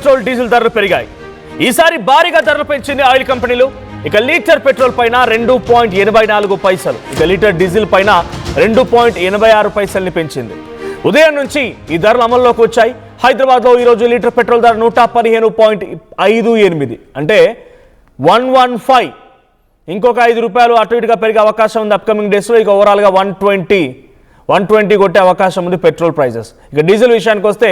Petrol diesel ధరలు పెరిగాయి. ఈసారి భారీగా ధరలు పెంచింది ఆయిల్ కంపెనీలు. ఇక లీటర్ పెట్రోల్ పైన 2.84 పైసలు, ఇక లీటర్ డీజిల్ పైన 2.86 పైసల్ని పెంచింది. ఉదయం నుంచి ఈ ధరలు అమల్లోకి వచ్చాయి. హైదరాబాద్లో ఈరోజు లీటర్ పెట్రోల్ ధర 115.58, అంటే 115. ఇంకొక 5 రూపాయలు అటు ఇటుగా పెరిగే అవకాశం ఉంది అప్కమింగ్ డేస్లో. ఇక ఓవరాల్గా 120 కొట్టే అవకాశం ఉంది పెట్రోల్ ప్రైజెస్. ఇక డీజిల్ విషయానికి వస్తే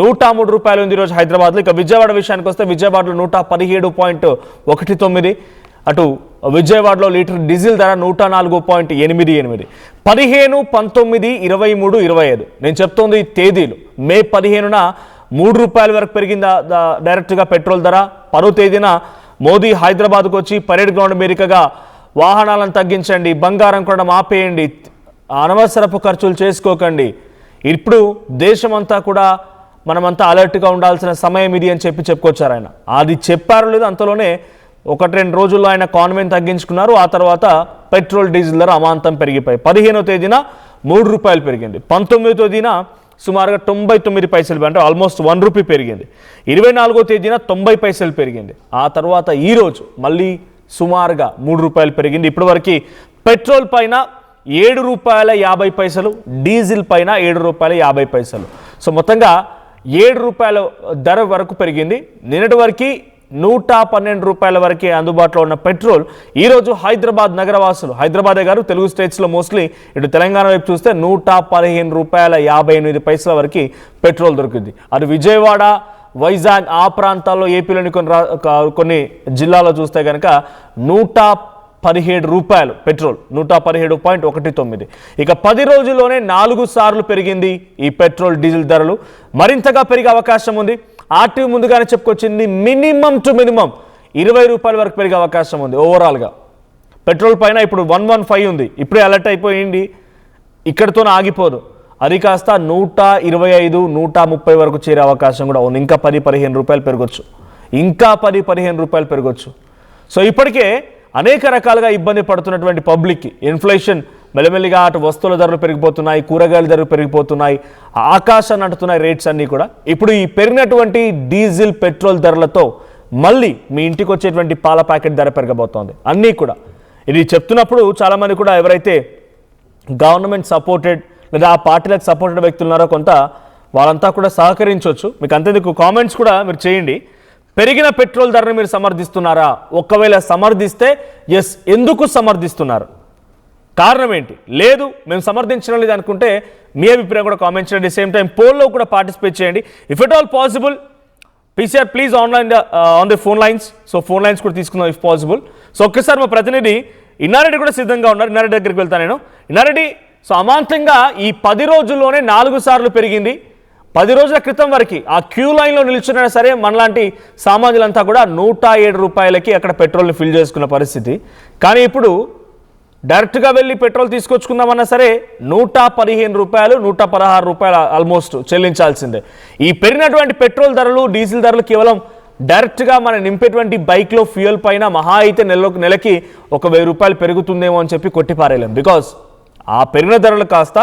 103 రూపాయలు ఉంది ఈరోజు హైదరాబాద్లో. ఇక విజయవాడ విషయానికి వస్తే విజయవాడలో 117.19, అటు విజయవాడలో లీటర్ డీజిల్ ధర 104.88. 15, 19, 23, 25 నేను చెప్తోంది తేదీలు. మే 15న 3 రూపాయల వరకు పెరిగింది డైరెక్ట్గా పెట్రోల్ ధర. 10వ తేదీన మోదీ హైదరాబాద్కు వచ్చి పరేడ్ గ్రౌండ్ మీరికగా వాహనాలను తగ్గించండి, బంగారం కొనడం ఆపేయండి, అనవసరపు ఖర్చులు చేసుకోకండి, ఇప్పుడు దేశమంతా కూడా మనమంతా అలర్ట్గా ఉండాల్సిన సమయం ఇది అని చెప్పుకొచ్చారు ఆయన. అది చెప్పారు లేదు, అంతలోనే 1-2 రోజుల్లో ఆయన కాన్వెంట్ తగ్గించుకున్నారు. ఆ తర్వాత పెట్రోల్ డీజిల్ ధర అమాంతం పెరిగిపోయి 15వ తేదీన 3 రూపాయలు పెరిగింది. 19వ తేదీన సుమారుగా 99 పైసలు, అంటే ఆల్మోస్ట్ 1 రూపీ పెరిగింది. 24వ తేదీన 90 పైసలు పెరిగింది. ఆ తర్వాత ఈరోజు మళ్ళీ సుమారుగా 3 రూపాయలు పెరిగింది. ఇప్పటివరకు పెట్రోల్ పైన 7 రూపాయల 50 పైసలు, డీజిల్ పైన 7 రూపాయల 50 పైసలు. సో మొత్తంగా 7 రూపాయల ధర వరకు పెరిగింది. నిన్నటి వరకు 112 రూపాయల వరకే అందుబాటులో ఉన్న పెట్రోల్ ఈరోజు హైదరాబాద్ నగరవాసులు, హైదరాబాదే గారు తెలుగు స్టేట్స్లో మోస్ట్లీ ఇటు తెలంగాణ వైపు చూస్తే 115 రూపాయల 58 పైసల వరకు పెట్రోల్ దొరికింది. అది విజయవాడ, వైజాగ్ ఆ ప్రాంతాల్లో, ఏపీలోని కొన్ని జిల్లాలో చూస్తే కనుక 117 రూపాయలు పెట్రోల్, 117.19. ఇక 10 రోజుల్లోనే 4 సార్లు పెరిగింది ఈ పెట్రోల్ డీజిల్ ధరలు. మరింతగా పెరిగే అవకాశం ఉంది. ఆర్టీవీ ముందుగానే చెప్పుకొచ్చింది, మినిమం టు మినిమం 20 రూపాయల వరకు పెరిగే అవకాశం ఉంది. ఓవరాల్గా పెట్రోల్ పైన ఇప్పుడు 115 ఉంది, ఇప్పుడే అలర్ట్ అయిపోయింది, ఇక్కడితో ఆగిపోదు. అది కాస్త 125, 130 వరకు చేరే అవకాశం కూడా ఉంది. ఇంకా 10-15 రూపాయలు పెరగొచ్చు, ఇంకా 10-15 రూపాయలు పెరగొచ్చు. సో ఇప్పటికే అనేక రకాలుగా ఇబ్బంది పడుతున్నటువంటి పబ్లిక్కి ఇన్ఫ్లేషన్ మెల్లమెల్లిగా అటు వస్తువుల ధరలు పెరిగిపోతున్నాయి, కూరగాయల ధరలు పెరిగిపోతున్నాయి, ఆకాశాన్ని అంటున్నాయి రేట్స్ అన్నీ కూడా. ఇప్పుడు ఈ పెరిగినటువంటి డీజిల్ పెట్రోల్ ధరలతో మళ్ళీ మీ ఇంటికి వచ్చేటువంటి పాల ప్యాకెట్ ధర పెరగబోతోంది. అన్నీ కూడా ఇది చెప్తున్నప్పుడు చాలామంది కూడా ఎవరైతే గవర్నమెంట్ సపోర్టెడ్ లేదా ఆ పార్టీలకు సపోర్టెడ్ వ్యక్తులు ఉన్నారో కొంత వాళ్ళంతా కూడా సహకరించవచ్చు. మీకు అంతేందుకు కామెంట్స్ కూడా మీరు చేయండి. పెరిగిన పెట్రోల్ ధరను మీరు సమర్థిస్తున్నారా? ఒకవేళ సమర్థిస్తే ఎస్, ఎందుకు సమర్థిస్తున్నారు, కారణం ఏంటి? లేదు మేము సమర్థించడం లేదు అనుకుంటే మీ అభిప్రాయం కూడా కామెంట్ చేయండి. సేమ్ టైం పోల్లో కూడా పార్టిసిపేట్ చేయండి. If at all possible PCR please on the phone lines. So phone lines కూడా తీసుకుందాం ఇఫ్ పాసిబుల్. సో ఒక్కసారి మా ప్రతినిధి ఇన్నారెడ్డి కూడా సిద్ధంగా ఉన్నారు. ఇన్నారెడ్డి దగ్గరికి వెళ్తాను నేను. ఇన్నారెడ్డి, సో అమాంతంగా ఈ 10 రోజుల్లోనే 4 సార్లు పెరిగింది. 10 రోజుల క్రితం వరకు ఆ క్యూ లైన్లో నిల్చున్నా సరే మనలాంటి సామాన్యులంతా కూడా 107 రూపాయలకి అక్కడ పెట్రోల్ని ఫిల్ చేసుకున్న పరిస్థితి. కానీ ఇప్పుడు డైరెక్ట్గా వెళ్ళి పెట్రోల్ తీసుకొచ్చుకుందామన్నా సరే 115 రూపాయలు, 116 రూపాయలు ఆల్మోస్ట్ చెల్లించాల్సిందే. ఈ పెరిగినటువంటి పెట్రోల్ ధరలు, డీజిల్ ధరలు కేవలం డైరెక్ట్గా మనం నింపేటువంటి బైక్లో ఫ్యూయల్ పైన మహా అయితే నెలకి 1000 రూపాయలు పెరుగుతుందేమో అని చెప్పి కొట్టిపారేయలేం. బికాజ్ ఆ పెరిగిన ధరలు కాస్త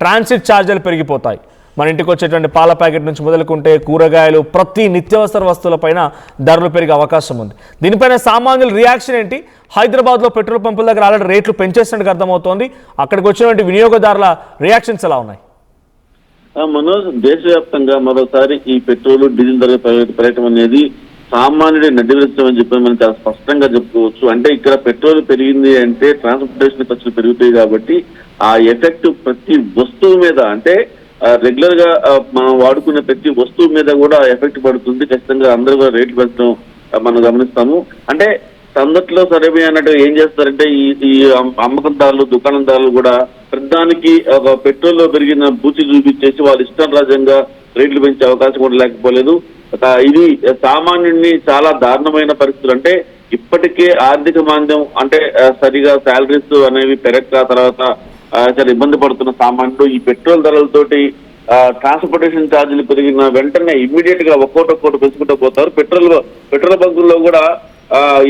ట్రాన్సిట్ ఛార్జీలు పెరిగిపోతాయి. మన ఇంటికి వచ్చేటువంటి పాల ప్యాకెట్ నుంచి మొదలుకుంటే కూరగాయలు, ప్రతి నిత్యావసర వస్తువులపైన ధరలు పెరిగే అవకాశం ఉంది. దీనిపైన సామాన్యుల రియాక్షన్ ఏంటి? హైదరాబాద్లో పెట్రోల్ పంపుల దగ్గర ఆల్రెడీ రేట్లు పెంచేసినట్టు అర్థమవుతోంది. అక్కడికి వచ్చినటువంటి వినియోగదారుల రియాక్షన్స్ ఎలా ఉన్నాయి? మనోజ్, దేశవ్యాప్తంగా మరోసారి ఈ పెట్రోల్ డీజిల్ ధర పెరగడం అనేది సామాన్యుడి నడ్డివిరుస్తాం అని చెప్పి మనం చాలా స్పష్టంగా చెప్పుకోవచ్చు. అంటే ఇక్కడ పెట్రోల్ పెరిగింది అంటే ట్రాన్స్పోర్టేషన్ ఖర్చులు పెరుగుతాయి కాబట్టి ఆ ఎఫెక్ట్ ప్రతి వస్తువు మీద, అంటే రెగ్యులర్ గా మనం వాడుకునే ప్రతి వస్తువు మీద కూడా ఎఫెక్ట్ పడుతుంది. ఖచ్చితంగా అందరూ కూడా రేట్లు పెంచడం మనం గమనిస్తాము. అంటే సందట్లో సరేమి అన్నట్టు ఏం చేస్తారంటే ఈ అమ్మకందారులు, దుకాణందారులు కూడా ప్రతిదానికి ఒక పెట్రోల్ లో పెరిగిన బూచి చూపించేసి వాళ్ళు ఇష్టం రాజ్యంగా రేట్లు పెంచే అవకాశం కూడా లేకపోలేదు. ఇది సామాన్యుడిని చాలా దారుణమైన పరిస్థితులు. అంటే ఇప్పటికే ఆర్థిక మాంద్యం, అంటే సరిగా శాలరీస్ అనేవి పెరగక తర్వాత చాలా ఇబ్బంది పడుతున్న సామాన్యుడు ఈ పెట్రోల్ ధరలతోటి ట్రాన్స్పోర్టేషన్ ఛార్జీలు పెరిగిన వెంటనే ఇమ్మీడియట్ గా ఒక్కోటి పెంచుకుంటూ పోతారు. పెట్రోల్ బంకుల్లో కూడా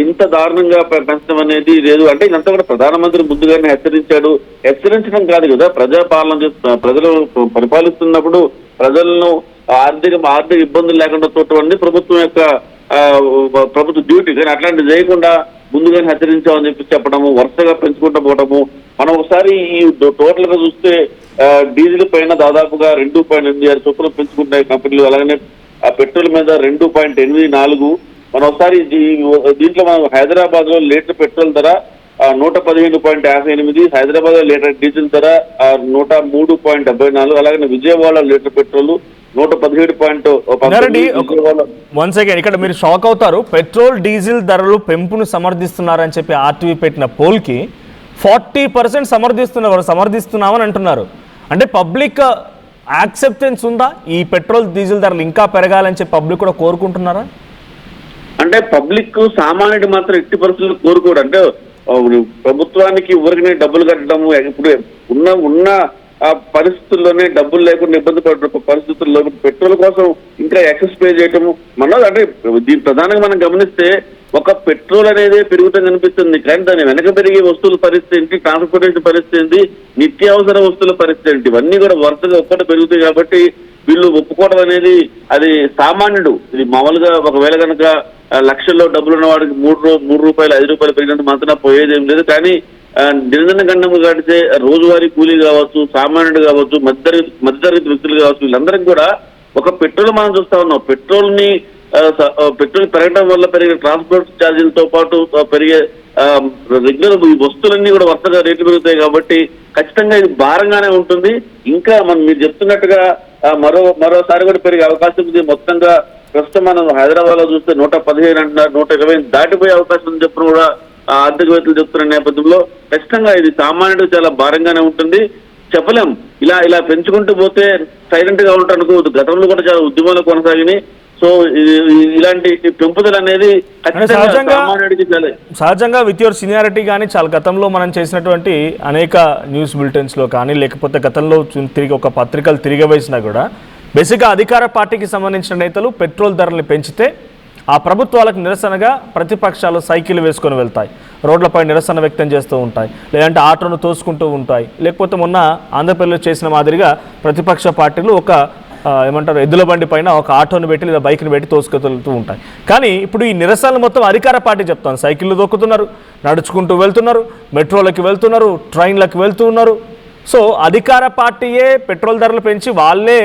ఇంత దారుణంగా పెంచడం అనేది లేదు. అంటే ఇదంతా కూడా ప్రధానమంత్రి ముందుగానే హెచ్చరించడం కాదు కదా, ప్రజాపాలన ప్రజలు పరిపాలిస్తున్నప్పుడు ప్రజలను ఆర్థిక ఇబ్బందులు లేకుండా చూడటం అనేది ప్రభుత్వం యొక్క ప్రభుత్వ డ్యూటీ. కానీ అట్లాంటివి చేయకుండా ముందుగానే హెచ్చరించామని చెప్పడము, వరుసగా పెంచుకుంటూ పోవడము. మనం ఒకసారి ఈ టోటల్ గా చూస్తే డీజిల్ పైన దాదాపుగా 2.86 చొప్పున పెంచుకుంటాయి కంపెనీలు. అలాగనే పెట్రోల్ మీద 2.84. మనం ఒకసారి దీంట్లో మనం హైదరాబాద్ లో లీటర్ పెట్రోల్ ధర 115.58, హైదరాబాద్ లో లీటర్ డీజిల్ ధర 103.74, అలాగే Vijayawada litre petrol 117.19. One second, ఇక్కడ మీరు షాక్ అవుతారు. పెట్రోల్ డీజిల్ ధరలు పెంపును సమర్థిస్తున్నారని చెప్పి ఆర్టీవీ పెట్టిన పోల్కి 40% సమర్థిస్తున్నామని అంటున్నారు. అంటే పబ్లిక్ యాక్సెప్టెన్స్ ఉందా? ఈ పెట్రోల్ డీజిల్ ధరలు ఇంకా పెరగాలని చెప్పి పబ్లిక్ కూడా కోరుకుంటున్నారా? అంటే పబ్లిక్ సామాన్యుడు మాత్రం ఎట్టి పరిస్థితులు కోరుకోడు. అంటే ప్రభుత్వానికి ఊరికనే డబ్బులు కట్టడము, ఇప్పుడు ఉన్న పరిస్థితుల్లోనే డబ్బులు లేకుండా ఇబ్బంది పడే పరిస్థితుల్లో పెట్రోల్ కోసం ఇంకా ఎక్సెస్ పే చేయటము అంటే దీని ప్రధానంగా మనం గమనిస్తే ఒక పెట్రోల్ అనేది పెరుగుతుంది అనిపిస్తుంది, కానీ దాని వెనక పెరిగే వస్తువుల పరిస్థితి ఏంటి, ట్రాన్స్పోర్టేషన్ పరిస్థితి ఏంటి, నిత్యావసర వస్తువుల పరిస్థితి ఏంటి, ఇవన్నీ కూడా వరుసగా ఒక్కటి పెరుగుతాయి. కాబట్టి వీళ్ళు ఒప్పుకోవడం అనేది అది సామాన్యుడు. ఇది మామూలుగా ఒకవేళ కనుక లక్షల్లో డబ్బులు ఉన్న వాడికి 3 రూపాయలు 5 రూపాయలు పెరిగినంత మాత్రం పోయేది ఏం లేదు. కానీ దినదిన గండము గడిచే రోజువారీ కూలీ కావచ్చు, సామాన్యుడు కావచ్చు, మధ్యతరగతి వ్యక్తులు కావచ్చు, వీళ్ళందరికీ కూడా ఒక పెట్రోల్ మనం చూస్తా ఉన్నాం. పెట్రోల్ పెరగడం వల్ల పెరిగే ట్రాన్స్పోర్ట్ ఛార్జీలతో పాటు పెరిగే రెగ్యులర్ వస్తువులన్నీ కూడా వరుసగా రేట్లు పెరుగుతాయి. కాబట్టి ఖచ్చితంగా ఇది భారంగానే ఉంటుంది. ఇంకా మీరు చెప్తున్నట్టుగా మరోసారి కూడా పెరిగే అవకాశం ఉంది. మొత్తంగా ప్రస్తుతం మనం హైదరాబాద్ లో చూస్తే 115 అంటున్నారు, 120 దాటిపోయే అవకాశం ఉందని చెప్పిన కూడా ఆర్థికవేత్తలు చెప్తున్న నేపథ్యంలో ఖచ్చితంగా ఇది సామాన్యుడు చాలా భారంగానే ఉంటుంది. చెప్పలేం, ఇలా పెంచుకుంటూ పోతే సైలెంట్ గా ఉంటారు అనుకోవద్దు. గతంలో కూడా చాలా ఉద్యమాలు కొనసాగినాయి. సో ఇలాంటి పెంపుదల అనేది సహజంగా విత్ యువర్ సీనియారిటీ కానీ చాలా గతంలో మనం చేసినటువంటి అనేక న్యూస్ బులెటిన్స్ లో కానీ లేకపోతే గతంలో తిరిగి ఒక పత్రికలు తిరిగివేసినా కూడా బేసిక్గా అధికార పార్టీకి సంబంధించిన నేతలు పెట్రోల్ ధరలు పెంచితే ఆ ప్రభుత్వాలకు నిరసనగా ప్రతిపక్షాలు సైకిల్ వేసుకొని వెళ్తాయి, రోడ్లపై నిరసన వ్యక్తం చేస్తూ ఉంటాయి, లేదంటే ఆటోను తోసుకుంటూ ఉంటాయి. లేకపోతే మొన్న ఆంధ్రప్రదేశ్లో చేసిన మాదిరిగా ప్రతిపక్ష పార్టీలు ఒక ఎద్దుల బండి పైన ఒక ఆటోను పెట్టి లేదా బైక్ని పెట్టి తోసుకెళ్తూ ఉంటాయి. కానీ ఇప్పుడు ఈ నిరసనలు మొత్తం అధికార పార్టీ చెప్తాను, సైకిళ్ళు దొక్కుతున్నారు, నడుచుకుంటూ వెళ్తున్నారు, మెట్రోలకి వెళ్తున్నారు, ట్రైన్లకు వెళ్తున్నారు. సో అధికార పార్టీయే పెట్రోల్ ధరలు పెంచి వాళ్ళే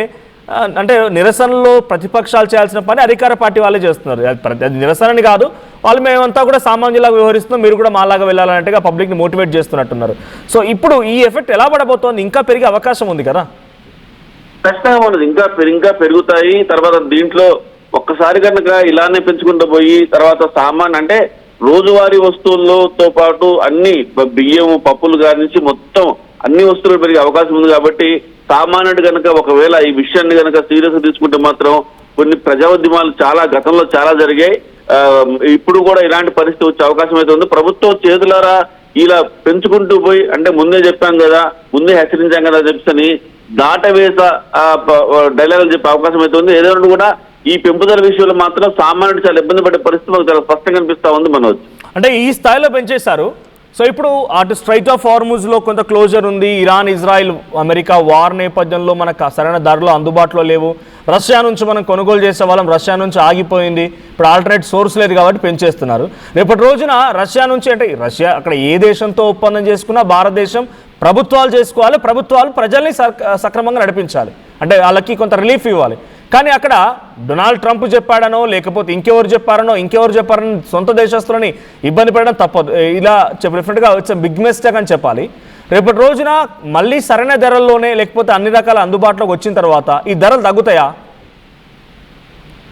అంటే నిరసనలో ప్రతిపక్షాలు చేయాల్సిన పని అధికార పార్టీ వాళ్ళే చేస్తున్నారు. అది నిరసనని కాదు, వాళ్ళు మేమంతా కూడా సామాన్యులాగా వ్యవహరిస్తున్నాం, మీరు కూడా మాలాగా వెళ్ళాలంటేగా పబ్లిక్ని మోటివేట్ చేస్తున్నట్టున్నారు. సో ఇప్పుడు ఈ ఎఫెక్ట్ ఎలా పడబోతోంది? ఇంకా పెరిగే అవకాశం ఉంది కదా? ఖచ్చితంగా ఉన్నది, ఇంకా పెరుగుతాయి. తర్వాత దీంట్లో ఒక్కసారి కనుక ఇలానే పెంచుకుంటూ పోయి తర్వాత అంటే రోజువారీ వస్తువులతో పాటు అన్ని బియ్యం పప్పులు గారి నుంచి మొత్తం అన్ని వస్తువులు పెరిగే అవకాశం ఉంది. కాబట్టి సామాన్యుడు కనుక ఒకవేళ ఈ విషయాన్ని కనుక సీరియస్ గా తీసుకుంటే మాత్రం కొన్ని ప్రజాోద్యమాలు గతంలో చాలా జరిగాయి. ఇప్పుడు కూడా ఇలాంటి పరిస్థితి వచ్చే అవకాశం అయితే ఉంది. ప్రభుత్వం చేతులారా ఇలా పెంచుకుంటూ పోయి అంటే ముందే చెప్పాం కదా, ముందే హెచ్చరించాం కదా చెప్పని దాటవేస డైలాగులు చెప్పే అవకాశం అయితే ఉంది. ఏదైనా కూడా ఈ పెంపుదల విషయంలో మాత్రం సామాన్యుడు చాలా ఇబ్బంది పడే పరిస్థితి మనకు చాలా స్పష్టంగా కనిపిస్తా ఉంది. మనోజ్, అంటే ఈ స్థాయిలో పెంచేశారు. సో ఇప్పుడు అటు స్ట్రైట్ ఆఫ్ హార్ముజ్లో కొంత క్లోజర్ ఉంది, ఇరాన్ ఇజ్రాయిల్ అమెరికా వార్ నేపథ్యంలో మనకు సరైన ధరలు అందుబాటులో లేవు, రష్యా నుంచి మనం కొనుగోలు చేసే వాళ్ళం రష్యా నుంచి ఆగిపోయింది, ఇప్పుడు ఆల్టర్నేట్ సోర్స్ లేదు కాబట్టి పెంచేస్తున్నారు. రేపటి రోజున రష్యా నుంచి అంటే రష్యా అక్కడ ఏ దేశంతో ఒప్పందం చేసుకున్నా భారతదేశం ప్రభుత్వాలు చేసుకోవాలి, ప్రభుత్వాలు ప్రజల్ని సక్రమంగా నడిపించాలి, అంటే వాళ్ళకి కొంత రిలీఫ్ ఇవ్వాలి. కానీ అక్కడ డొనాల్డ్ ట్రంప్ చెప్పాడనో లేకపోతే ఇంకెవరు చెప్పారనో సొంత దేశస్తులని ఇబ్బంది పెట్టడం తప్పదు. ఇలా డెఫినెట్గా వచ్చే బిగ్ మిస్టేక్ అని చెప్పాలి. రేపటి రోజున మళ్ళీ సరైన ధరల్లోనే లేకపోతే అన్ని రకాల అందుబాటులోకి వచ్చిన తర్వాత ఈ ధరలు తగ్గుతాయా?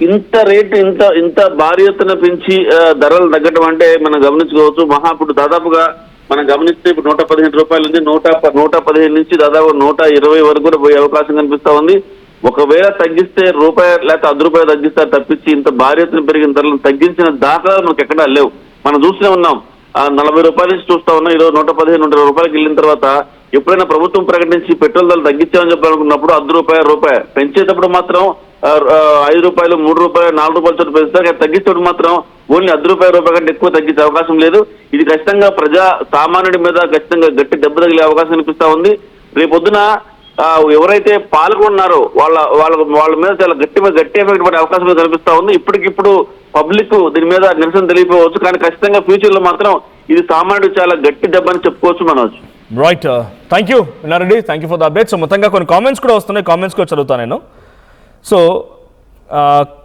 ఇంత రేటు ఇంత భారీ ఎత్తున పెంచి ధరలు తగ్గడం అంటే మనం గమనించుకోవచ్చు. ఇప్పుడు దాదాపుగా మనం గమనిస్తే ఇప్పుడు 115 రూపాయలు ఉంది, 115 నుంచి దాదాపు 120 వరకు కూడా పోయే అవకాశం కనిపిస్తా ఉంది. ఒకవేళ తగ్గిస్తే రూపాయి లేకపోతే 10 రూపాయలు తగ్గిస్తారు తప్పించి ఇంత భారీ ఎత్తున పెరిగిన ధరలు తగ్గించిన దాఖలాలు మనకు ఎక్కడా లేవు. మనం చూస్తూనే ఉన్నాం, 40 రూపాయల నుంచి చూస్తా ఉన్నాం, ఈరోజు 115-120 రూపాయలకి వెళ్ళిన తర్వాత ఎప్పుడైనా ప్రభుత్వం ప్రకటించి పెట్రోల్ ధరలు తగ్గించామని చెప్పాలనుకున్నప్పుడు 10 రూపాయి పెంచేటప్పుడు మాత్రం 5 రూపాయలు 3 రూపాయలు 4 రూపాయల చోటు పెంచుతారు. తగ్గిస్తేప్పుడు మాత్రం ఓన్లీ రూపాయి కంటే ఎక్కువ తగ్గించే అవకాశం లేదు. ఇది ఖచ్చితంగా సామాన్యుడి మీద ఖచ్చితంగా గట్టి దెబ్బ తగిలే అవకాశం కనిపిస్తా ఉంది. రేపొద్దున ఎవరైతే పాల్గొన్నారో వాళ్ళ మీద చాలా గట్టి ఎఫెక్ట్ పడే అవకాశం కనిపిస్తా ఉంది. ఇప్పటికిప్పుడు పబ్లిక్ దీని మీద నిరసన తెలియకపోవచ్చు, కానీ ఖచ్చితంగా ఫ్యూచర్ లో మాత్రం ఇది సామాన్యుడు చాలా గట్టి దెబ్బ అని చెప్పుకోవచ్చు Manoj. Right, thank you Vinareddy, thank you for the update. So మొత్తంగా కొన్ని కామెంట్స్ కూడా వస్తున్నాయి, కామెంట్స్ కూడా చదువుతాను నేను. సో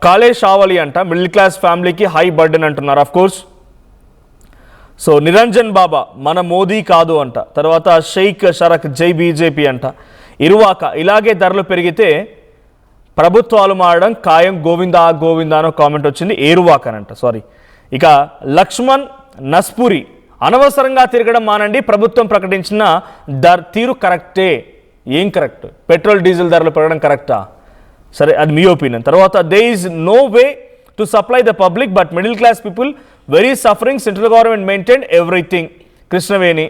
కాలే షావలి అంట, మిడిల్ క్లాస్ ఫ్యామిలీకి హై బర్డెన్ అంటున్నారు. Of course. సో నిరంజన్ బాబా మన మోదీ కాదు అంట. తర్వాత షేక్ షరక్ జై బీజేపీ అంట. ఇరువాక ఇలాగే ధరలు పెరిగితే ప్రభుత్వాలు మారడం ఖాయం గోవిందా గోవిందా అనో కామెంట్ వచ్చింది. ఏరువాకనంట, సారీ. ఇక లక్ష్మణ్ నస్పురి, అనవసరంగా తిరగడం మానండి, ప్రభుత్వం ప్రకటించిన తీరు కరెక్టే. ఏం కరెక్ట్? పెట్రోల్ డీజిల్ ధరలు పెరగడం కరెక్టా? సరే, అది మీ ఒపీనియన్. తర్వాత there is no way to supply the public but middle class people very suffering, central government maintain everything. Krishnaveni.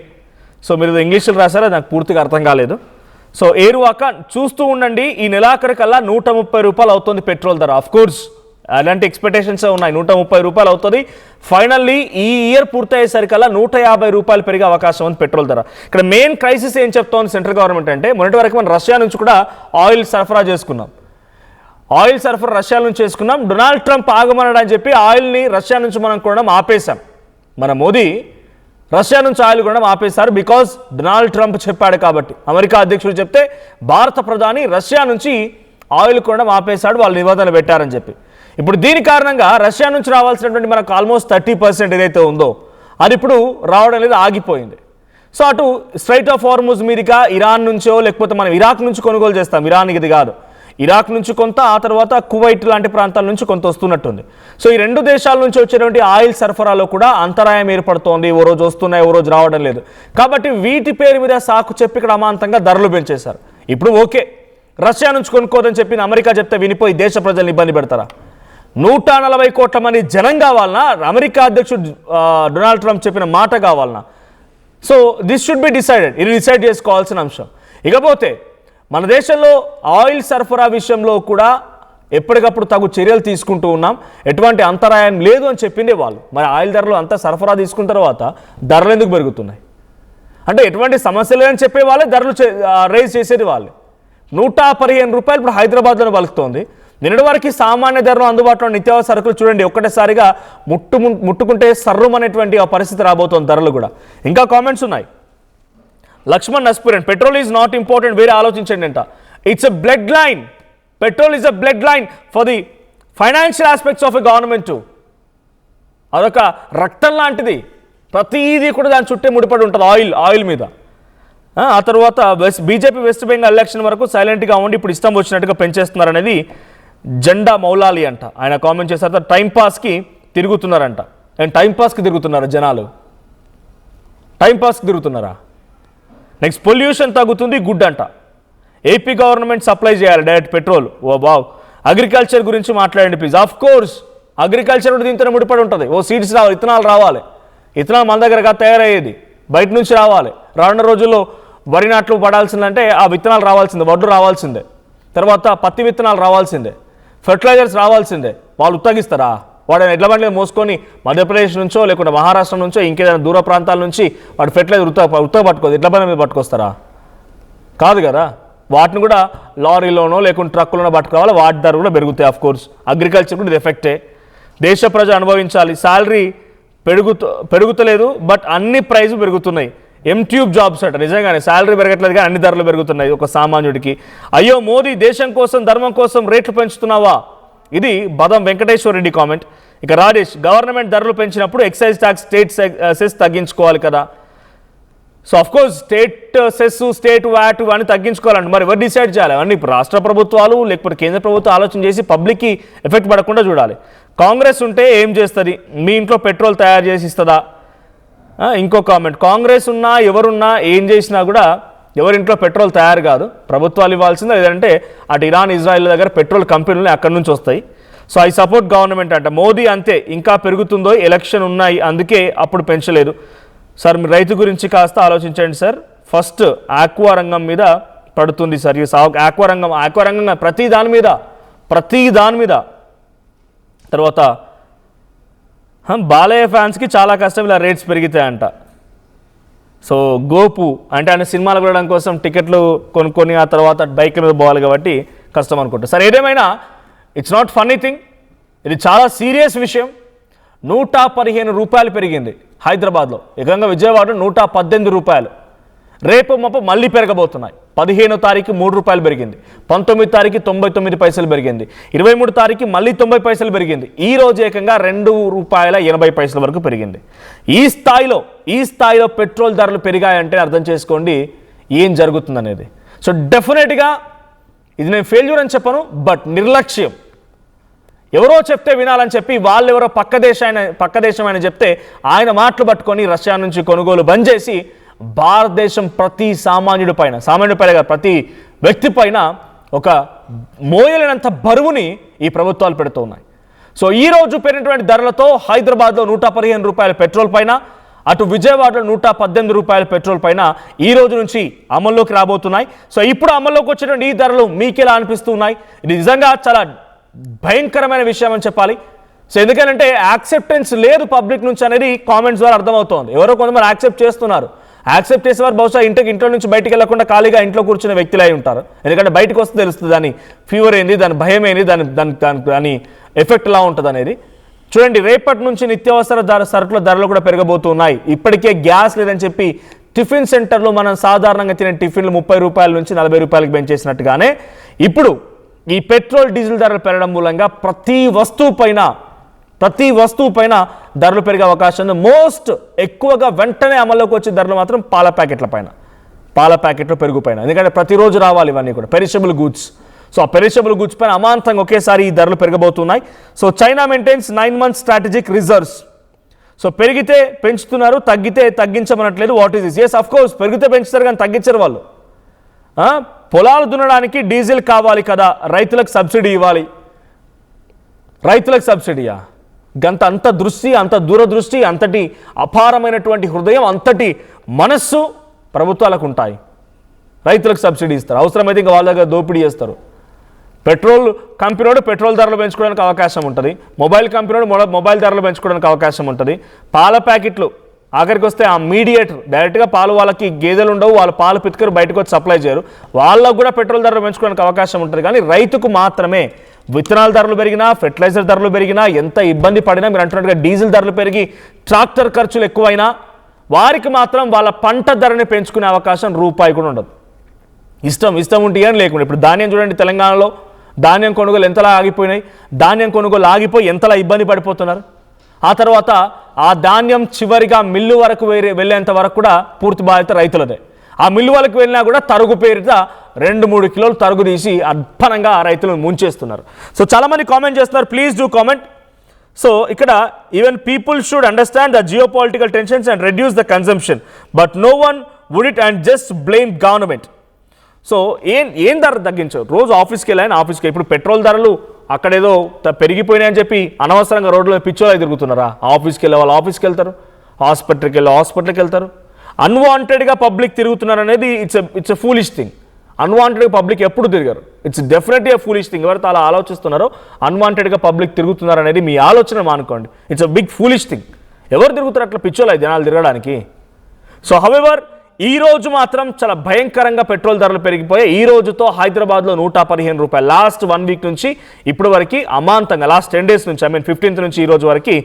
So మీరు ఇంగ్లీష్లో రాశారా, నాకు పూర్తిగా అర్థం కాలేదు. సో ఏరువాక చూస్తూ ఉండండి, ఈ నెలాఖరికల్లా 130 రూపాయలు అవుతుంది పెట్రోల్ ధర. ఆఫ్ కోర్స్ అలాంటి ఎక్స్పెక్టేషన్స్ ఉన్నాయి, 130 రూపాయలు అవుతుంది. ఫైనల్లీ ఈ ఇయర్ పూర్తయ్యేసరికల్లా 150 రూపాయలు పెరిగే అవకాశం ఉంది పెట్రోల్ ధర. ఇక్కడ మెయిన్ క్రైసిస్ ఏం చెప్తోంది సెంట్రల్ గవర్నమెంట్ అంటే, మొన్నటి వరకు మనం రష్యా నుంచి కూడా ఆయిల్ సరఫరా చేసుకున్నాం. ఆయిల్ సరఫరా రష్యా నుంచి చేసుకున్నాం. డొనాల్డ్ ట్రంప్ ఆగమనడం అని చెప్పి ఆయిల్ని రష్యా నుంచి మనం కొనడం ఆపేశాం. మన మోదీ రష్యా నుంచి ఆయిల్ కొనడం ఆపేశారు, బికాజ్ డొనాల్డ్ ట్రంప్ చెప్పాడు కాబట్టి. అమెరికా అధ్యక్షుడు చెప్తే భారత ప్రధాని రష్యా నుంచి ఆయిల్ కొనడం ఆపేశాడు, వాళ్ళు నిబంధనలు పెట్టారని చెప్పి. ఇప్పుడు దీని కారణంగా రష్యా నుంచి రావాల్సినటువంటి మనకు ఆల్మోస్ట్ 30% ఏదైతే ఉందో అది ఇప్పుడు రావడం లేదు, ఆగిపోయింది. సో అటు స్ట్రైట్ ఆఫ్ హార్ముజ్ మీదుగా ఇరాన్ నుంచో లేకపోతే మనం ఇరాక్ నుంచి కొనుగోలు చేస్తాం, ఇరాన్ ఇది కాదు, ఇరాక్ నుంచి కొంత, ఆ తర్వాత కువైట్ లాంటి ప్రాంతాల నుంచి కొంత వస్తున్నట్టుంది. సో ఈ రెండు దేశాల నుంచి వచ్చేటువంటి ఆయిల్ సరఫరాలో కూడా అంతరాయం ఏర్పడుతోంది. ఓ రోజు వస్తున్నాయి, ఓ రోజు రావడం లేదు. కాబట్టి వీటి పేరు మీద సాకు చెప్పి ఇక్కడ అమాంతంగా ధరలు పెంచేశారు. ఇప్పుడు ఓకే, రష్యా నుంచి కొనుక్కోదని చెప్పి అమెరికా చెప్తే వినిపోయి దేశ ప్రజల్ని ఇబ్బంది పెడతారా? 140 కోట్ల మంది జనం కావాలన్నా, అమెరికా అధ్యక్షుడు డొనాల్డ్ ట్రంప్ చెప్పిన మాట కావాలన్నా? So this should be decided, ఇది డిసైడ్ చేసుకోవాల్సిన అంశం. ఇకపోతే మన దేశంలో ఆయిల్ సరఫరా విషయంలో కూడా ఎప్పటికప్పుడు తగు చర్యలు తీసుకుంటూ ఉన్నాం, ఎటువంటి అంతరాయం లేదు అని చెప్పిండే వాళ్ళు. మరి ఆయిల్ ధరలు అంతా సరఫరా తీసుకున్న తర్వాత ధరలు ఎందుకు పెరుగుతున్నాయి అంటే ఎటువంటి సమస్య లేదని చెప్పే వాళ్ళే ధరలు రైజ్ చేసేది వాళ్ళే. 115 రూపాయలు ఇప్పుడు హైదరాబాద్లో పలుకుతోంది. నిన్నటి వరకు సామాన్య ధరలు అందుబాటులో నిత్యావసర సరుకులు చూడండి ఒక్కటేసారిగా ముట్టుకుంటే సర్రుమనేటువంటి ఆ పరిస్థితి రాబోతోంది ధరలు కూడా. ఇంకా కామెంట్స్ ఉన్నాయి. Laxman Naspuran, petrol is not important, వేరే ఆలోచించండి అంట. It's a blood line, petrol is a blood line for the financial aspects of a government. అదొక రక్తం లాంటిది, ప్రతిదీ కూడా దాని చుట్టే ముడిపడి ఉంటుంది ఆయిల్ మీద. ఆ తర్వాత బీజేపీ వెస్ట్ బెంగాల్ ఎలక్షన్ వరకు సైలెంట్గా ఉండి ఇప్పుడు ఇష్టం వచ్చినట్టుగా పెంచేస్తున్నారు అనేది జెండా మౌలాలి అంట. ఆయన కామెంట్ చేశారు. టైంపాస్కి తిరుగుతున్నారంట. టైంపాస్కి తిరుగుతున్నారా జనాలు? టైంపాస్కి తిరుగుతున్నారా? నెక్స్ట్ పొల్యూషన్ తగ్గుతుంది, గుడ్ అంట. ఏపీ గవర్నమెంట్ సప్లై చేయాలి డైరెక్ట్ పెట్రోల్. ఓ బావ్. అగ్రికల్చర్ గురించి మాట్లాడండి ప్లీజ్. ఆఫ్ కోర్స్ అగ్రికల్చర్ కూడా దీంతో ముడిపడి ఉంటుంది. ఓ సీడ్స్ రావాలి, ఇథనాల్ రావాలి. ఇథనాల్ మన దగ్గరగా తయారయ్యేది బయట నుంచి రావాలి. రానున్న రోజుల్లో వరి నాట్లు పడాల్సిందంటే ఆ విత్తనాలు రావాల్సిందే, వడ్లు రావాల్సిందే, తర్వాత పత్తి విత్తనాలు రావాల్సిందే, ఫెర్టిలైజర్స్ రావాల్సిందే. వాళ్ళు ఉత్తగిస్తారా? వాడు ఎడ్ల బండి మోసుకొని మధ్యప్రదేశ్ నుంచో లేకుంటే మహారాష్ట్ర నుంచో ఇంకేదైనా దూర ప్రాంతాల నుంచి వాడు ఫెర్టిలైజర్ ఉత్తగ పట్టుకోదు, ఎడ్ల బండి మీద పట్టుకొస్తారా? కాదు కదా. వాటిని కూడా లారీలోనో లేకుంటే ట్రక్కులోనో పట్టుకోవాలి. వాటి ధర కూడా పెరుగుతాయి. ఆఫ్ కోర్స్ అగ్రికల్చర్ కూడా ఇది ఎఫెక్టే. దేశ ప్రజలు అనుభవించాలి. శాలరీ పెరుగుతలేదు, బట్ అన్ని ప్రైజు పెరుగుతున్నాయి. ఎంట్యూబ్ జాబ్స్ అట, నిజంగానే శాలరీ పెరగట్లేదు కానీ అన్ని ధరలు పెరుగుతున్నాయి ఒక సామాన్యుడికి. అయ్యో మోదీ దేశం కోసం ధర్మం కోసం రేట్లు పెంచుతున్నావా? ఇది బదం వెంకటేశ్వర రెడ్డి కామెంట్. ఇక రాజేష్, గవర్నమెంట్ ధరలు పెంచినప్పుడు ఎక్సైజ్ ట్యాక్స్, స్టేట్ సెస్ తగ్గించుకోవాలి కదా. So of course state cess, state VAT అని తగ్గించుకోవాలండి. మరి ఎవరు డిసైడ్ చేయాలి? అవన్నీ రాష్ట్ర ప్రభుత్వాలు లేకపోతే కేంద్ర ప్రభుత్వం ఆలోచన చేసి పబ్లిక్కి ఎఫెక్ట్ పడకుండా చూడాలి. కాంగ్రెస్ ఉంటే ఏం చేస్తుంది? మీ ఇంట్లో పెట్రోల్ తయారు చేసి ఇస్తుందా? ఇంకో కామెంట్, కాంగ్రెస్ ఉన్నా ఎవరున్నా ఏం చేసినా కూడా ఎవరింట్లో పెట్రోల్ తయారు కాదు, ప్రభుత్వాలు ఇవ్వాల్సిందే. లేదంటే అటు ఇరాన్, ఇజ్రాయెల్ దగ్గర పెట్రోల్ కంపెనీలు అక్కడి నుంచి వస్తాయి. సో ఐ సపోర్ట్ గవర్నమెంట్ అంట. మోదీ అంతే, ఇంకా పెరుగుతుందో, ఎలక్షన్ ఉన్నాయి అందుకే అప్పుడు పెంచలేదు. సార్ మీరు రైతు గురించి కాస్త ఆలోచించండి సార్. ఫస్ట్ ఆక్వా రంగం మీద పడుతుంది సార్. ఆక్వా రంగం ప్రతి దాని మీద. తర్వాత బాలయ్య ఫ్యాన్స్కి చాలా కష్టం ఇలా రేట్స్ పెరిగితాయంట. సో గోపు అంటే ఆయన సినిమాలు వెళ్ళడం కోసం టికెట్లు కొనుక్కొని ఆ తర్వాత బైక్ మీద పోవాలి కాబట్టి కష్టం అనుకుంటా. సరే ఏదేమైనా ఇట్స్ నాట్ ఫన్నీ థింగ్, ఇది చాలా సీరియస్ విషయం. 115 రూపాయలు పెరిగింది హైదరాబాద్లో, ఏకంగా విజయవాడలో 118 రూపాయలు. రేపు మాపు మళ్ళీ పెరగబోతున్నాయి. 15వ తారీఖు 3 రూపాయలు పెరిగింది, 19వ తారీఖు 99 పైసలు పెరిగింది, 23 తారీఖు మళ్ళీ 90 పైసలు పెరిగింది, ఈ రోజు ఏకంగా ₹2.80 వరకు పెరిగింది. ఈ స్థాయిలో పెట్రోల్ ధరలు పెరిగాయంటే అర్థం చేసుకోండి ఏం జరుగుతుందనేది. సో డెఫినెట్గా ఇది నేను ఫెయిల్యూర్ అని చెప్పను, బట్ నిర్లక్ష్యం. ఎవరో చెప్తే వినాలని చెప్పి వాళ్ళెవరో పక్క దేశం అని చెప్తే ఆయన మాటలు పట్టుకొని రష్యా నుంచి కొనుగోలు బంద్ చేసి భారతదేశం ప్రతి సామాన్యుడి పైన ప్రతి వ్యక్తి పైన ఒక మోయలేనంత బరువుని ఈ ప్రభుత్వాలు పెడుతూ ఉన్నాయి. సో ఈ రోజు పెరిగినటువంటి ధరలతో హైదరాబాద్లో 115 రూపాయల పెట్రోల్ పైన, అటు విజయవాడలో 118 రూపాయల పెట్రోల్ పైన ఈ రోజు నుంచి అమల్లోకి రాబోతున్నాయి. సో ఇప్పుడు అమల్లోకి వచ్చినటువంటి ఈ ధరలు మీకు ఎలా అనిపిస్తున్నాయి? ఇది నిజంగా చాలా భయంకరమైన విషయం అని చెప్పాలి. సో ఎందుకంటే యాక్సెప్టెన్స్ లేదు పబ్లిక్ నుంచి అనేది కామెంట్స్ ద్వారా అర్థమవుతోంది. ఎవరో కొంతమంది యాక్సెప్ట్ చేస్తున్నారు, యాక్సెప్ట్ చేసేవారు బహుశా ఇంట్లో నుంచి బయటికి వెళ్లకుండా ఖాళీగా ఇంట్లో కూర్చునే వ్యక్తులు అయి ఉంటారు. ఎందుకంటే బయటకు వస్తే తెలుస్తుంది దాని ఫీవర్ ఏంది, దాని భయం ఏంది, దాని ఎఫెక్ట్ ఎలా ఉంటుంది అనేది. చూడండి, రేపటి నుంచి నిత్యావసర సరుకుల ధరలు కూడా పెరగబోతున్నాయి. ఇప్పటికే గ్యాస్ లేదని చెప్పి టిఫిన్ సెంటర్లో మనం సాధారణంగా తినే టిఫిన్లు 30 రూపాయల నుంచి 40 రూపాయలకు పెంచేసినట్టుగానే ఇప్పుడు ఈ పెట్రోల్ డీజిల్ ధరలు పెరగడం మూలంగా ప్రతి వస్తువు పైన ధరలు పెరిగే అవకాశం ఉంది. మోస్ట్ ఎక్కువగా వెంటనే అమల్లోకి వచ్చే ధరలు మాత్రం పాల ప్యాకెట్ల పెరుగు పైన. ఎందుకంటే ప్రతిరోజు రావాలి ఇవన్నీ కూడా పెరిషబుల్ గూడ్స్. సో ఆ పెరిషబుల్ గూడ్స్ పైన అమాంతంగా ఒకేసారి ఈ ధరలు పెరగబోతున్నాయి. So China maintains 9 months strategic reserves. So పెరిగితే పెంచుతున్నారు, తగ్గితే తగ్గించమనట్లేదు. What is this? Yes of course, పెరిగితే పెంచుతారు కానీ తగ్గించరు వాళ్ళు. పొలాలు దున్నడానికి డీజిల్ కావాలి కదా, రైతులకు సబ్సిడీ ఇవ్వాలి. రైతులకు సబ్సిడీయా? అంత దృష్టి, అంత దూరదృష్టి, అంతటి అపారమైనటువంటి హృదయం, అంతటి మనస్సు ప్రభుత్వాలకు ఉంటాయి. రైతులకు సబ్సిడీ ఇస్తారు, అవసరమైతే ఇంకా వాళ్ళ దగ్గర దోపిడీ చేస్తారు. పెట్రోల్ కంపెనీ పెట్రోల్ ధరలు పెంచుకోవడానికి అవకాశం ఉంటుంది, మొబైల్ కంపెనీ మొబైల్ ధరలు పెంచుకోవడానికి అవకాశం ఉంటుంది. పాల ప్యాకెట్లు ఆఖరికి వస్తే ఆ మీడియేటర్ డైరెక్ట్గా పాలు వాళ్ళకి గేదెలు ఉండవు, వాళ్ళ పాలు పితుకరు బయటకు వచ్చి సప్లై చేయరు, వాళ్ళకు కూడా పెట్రోల్ ధరలు పెంచుకోవడానికి అవకాశం ఉంటుంది. కానీ రైతుకు మాత్రమే విత్తనాల ధరలు పెరిగినా, ఫెర్టిలైజర్ ధరలు పెరిగినా, ఎంత ఇబ్బంది పడినా, మీరు అంటున్నట్టుగా డీజిల్ ధరలు పెరిగి ట్రాక్టర్ ఖర్చులు ఎక్కువైనా వారికి మాత్రం వాళ్ళ పంట ధరని పెంచుకునే అవకాశం రూపాయి కూడా ఉండదు. ఇష్టం ఉంటే ఏం లేకుండా. ఇప్పుడు ధాన్యం చూడండి, తెలంగాణలో ధాన్యం కొనుగోలు ఎంతలా ఆగిపోయినాయి, ధాన్యం కొనుగోలు ఆగిపోయి ఎంతలా ఇబ్బంది పడిపోతున్నారు. ఆ తర్వాత ఆ ధాన్యం చివరిగా మిల్లు వరకు వెళ్ళేంత వరకు కూడా పూర్తి బాధ్యత రైతులదే. ఆ మిల్లు వరకు వెళ్ళినా కూడా తరుగు పేరిట 2-3 కిలోలు తరుగు తీసి అద్భుతంగా రైతులను ముంచేస్తున్నారు. సో చాలామంది కామెంట్ చేస్తున్నారు, ప్లీజ్ డూ కామెంట్. సో ఇక్కడ even people should understand the geo political tensions and reduce the consumption, but no one would it and just blame government. So ఏం ధర తగ్గించవు? రోజు ఆఫీస్కి ఇప్పుడు పెట్రోల్ ధరలు అక్కడేదో పెరిగిపోయినాయని చెప్పి అనవసరంగా రోడ్లో పిచ్చోలా తిరుగుతున్నారా? ఆఫీస్కి వెళ్ళే వాళ్ళు ఆఫీస్కి వెళ్తారు, హాస్పిటల్కి వెళ్తారు. అన్వాంటెడ్గా పబ్లిక్ తిరుగుతున్నారు అనేది ఇట్స్ ఎ ఫూలిష్ థింగ్. అన్వాంటెడ్గా పబ్లిక్ ఎప్పుడు తిరిగారు? It's definitely a foolish thing. ఎవరైతే అలా ఆలోచిస్తున్నారో అన్వాంటెడ్గా పబ్లిక్ తిరుగుతున్నారు అనేది మీ ఆలోచన మానుకోండి. It's a big foolish thing. ఎవరు తిరుగుతారు అట్లా పిచ్చోలా జనాలు తిరగడానికి? సో హవెవర్ ఈ రోజు మాత్రం చాలా భయంకరంగా పెట్రోల్ ధరలు పెరిగిపోయాయి. ఈ రోజుతో హైదరాబాద్లో 115 రూపాయలు లాస్ట్ 1 వీక్ నుంచి ఇప్పుడు వరకు అమాంతంగా లాస్ట్ 10 days నుంచి 15th నుంచి ఈ రోజు వరకు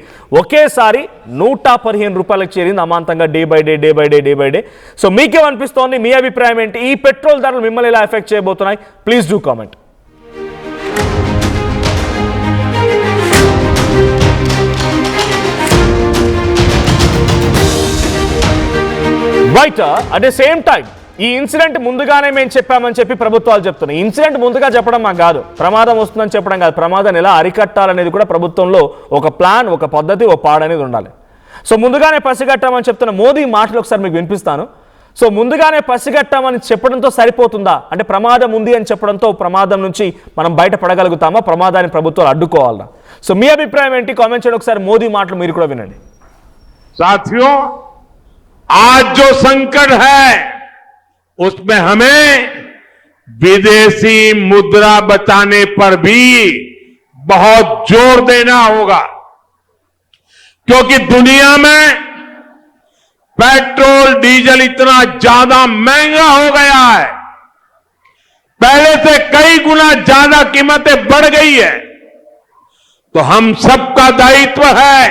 ఒకేసారి 115 రూపాయలకు చేరింది అమాంతంగా, డే బై డే. సో మీకేమనిపిస్తోంది? మీ అభిప్రాయం ఏంటి? ఈ పెట్రోల్ ధరలు మిమ్మల్ని ఎలా ఎఫెక్ట్ చేయబోతున్నాయి? Please do comment. Right, at the same time ఈ ఇన్సిడెంట్ ముందుగానే మేము చెప్పామని చెప్పి ప్రభుత్వాలు చెప్తున్నాయి. ఇన్సిడెంట్ ముందుగా చెప్పడం మాకు కాదు, ప్రమాదం వస్తుందని చెప్పడం కాదు, ప్రమాదాన్ని ఎలా అరికట్టాలనేది కూడా ప్రభుత్వంలో ఒక ప్లాన్, ఒక పద్ధతి, ఒక పాడ అనేది ఉండాలి. సో ముందుగానే పసిగట్టామని చెప్తున్న మోదీ మాటలు ఒకసారి మీకు వినిపిస్తాను. సో ముందుగానే పసిగట్టామని చెప్పడంతో సరిపోతుందా? అంటే ప్రమాదం ఉంది అని చెప్పడంతో ప్రమాదం నుంచి మనం బయటపడగలుగుతామా? ప్రమాదాన్ని ప్రభుత్వాలు అడ్డుకోవాలా? సో మీ అభిప్రాయం ఏంటి? కామెంట్ చేయండి. ఒకసారి మోదీ మాటలు మీరు కూడా వినండి. साथियों, आज जो संकट है उसमें हमें विदेशी मुद्रा बचाने पर भी बहुत जोर देना होगा. क्योंकि दुनिया में पेट्रोल डीजल इतना ज्यादा महंगा हो गया है, पहले से कई गुना ज्यादा कीमतें बढ़ गई है। तो हम सबका दायित्व है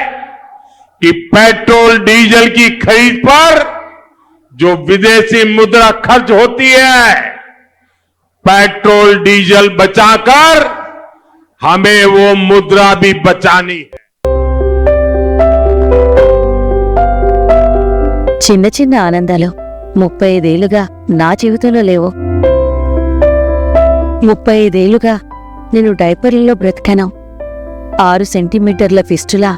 कि पेट्रोल डीजल की खरीद पर जो विदेशी मुद्रा खर्च होती है, पेट्रोल डीजल बचाकर हमें वो मुद्रा भी बचानी है। చిన్న చిన్న ఆనందాలు 35 ఏళ్లుగా నా జీవితంలో లేవు. 35 ఏళ్లుగా నేను డైపర్లలో బ్రతికాను. 6 సెంటీమీటర్ల ఫిస్టులా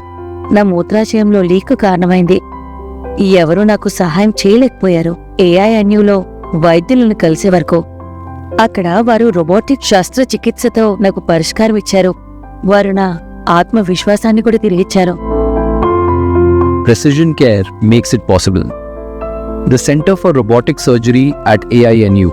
నా మూత్రాశయంలో లీకు కారణమైంది. ఎవరూ నాకు సహాయం చేయలేకపోయారు. ఏఐఎన్యూలో వైద్యులను కలిసే వరకు. అక్కడ వారు రోబోటిక్ శస్త్రచికిత్సతో నాకు పరిష్కారం ఇచ్చారు. వారు నా ఆత్మవిశ్వాసాన్ని కూడా తిరిగిచ్చారు. Precision care makes it possible. The Center for Robotic Surgery at AINU